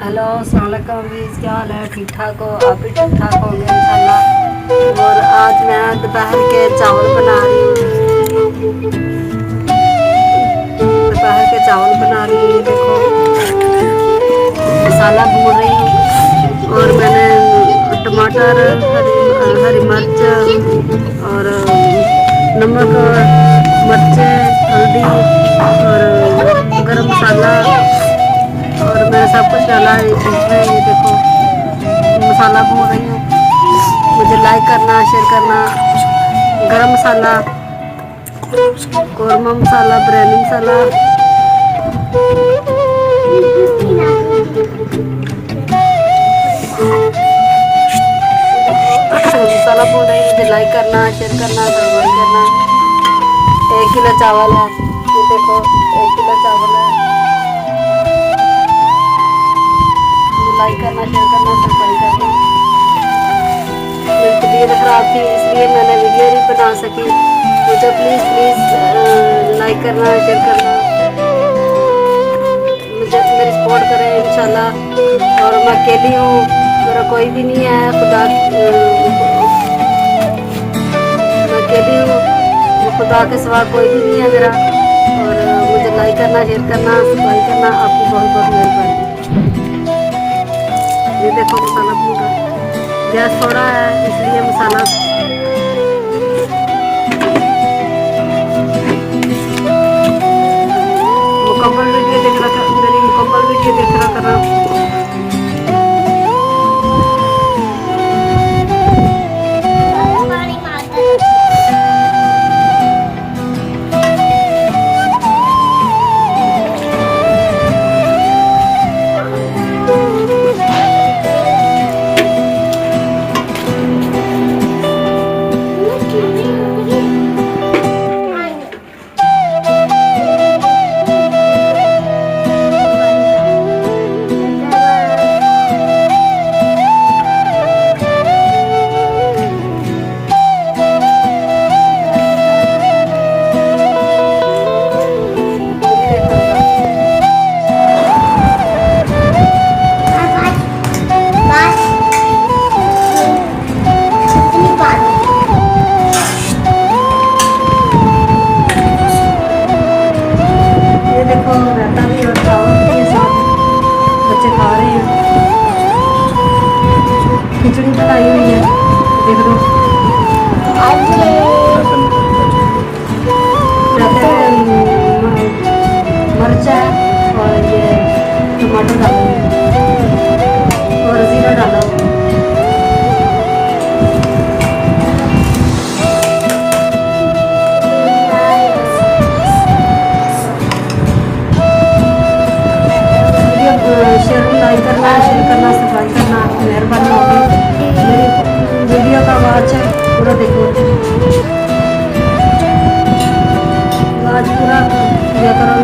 Hello अस्सलाम वालेकुम अमीज़, क्या हाल है? ठीक ठाक हो? आप भी ठीक ठाक होंगे इंशाल्लाह। और आज मैं दोपहर के चावल बना रही हूँ। दोपहर के चावल बना रही हूँ, देखो मसाला भून रही हूँ। और मैंने टमाटर, हरी मिर्च और नमक, मिर्चें, हल्दी और गरम मसाला और मैंने सब कुछ डाला है इसमें। ये देखो मसाला भून रही हूँ। मुझे लाइक करना, शेयर करना। गरम मसाला, कौरमा मसाला, बिरयानी मसाला। मसाला भून रही हूँ। मुझे लाइक करना, शेयर करना, सब्सक्राइब करना। 1 किलो चावल है, ये देखो 1 किलो चावल है। लाइक करना, शेयर करना, सब्सक्राइब करना। मेरी तबीयत ख़राब थी इसलिए मैंने वीडियो नहीं बना सकी। मुझे प्लीज़ लाइक करना, शेयर करना, मुझे मेरी सपोर्ट करें इंशाल्लाह। और मैं अकेली हूँ, मेरा कोई भी नहीं है। मैं अकेली हूँ, खुदा के सिवा कोई भी नहीं है मेरा। और मुझे लाइक करना, शेयर करना, सब्सक्राइब करना। आपकी बहुत बहुत मेहरबानी। ये देखो मसाला भून रहा है। गैस थोड़ा है इसलिए मसाला मुकम्मल वीडियो देखना, मेरी मुकम्मल वीडियो देखना करना। देखो रायता भी और चावल के साथ बच्चे खा रहे हैं। खिचड़ी बनाई हुई है, देख लो। मिर्च है और ये टमाटर डाला और जीरा डाला। लाइक करना, शेयर करना, सब्सक्राइब करना, मेहरबानी होगी। मेरी वीडियो का आवाज़ पूरा देखो, आवाज़ पूरा दिया करो।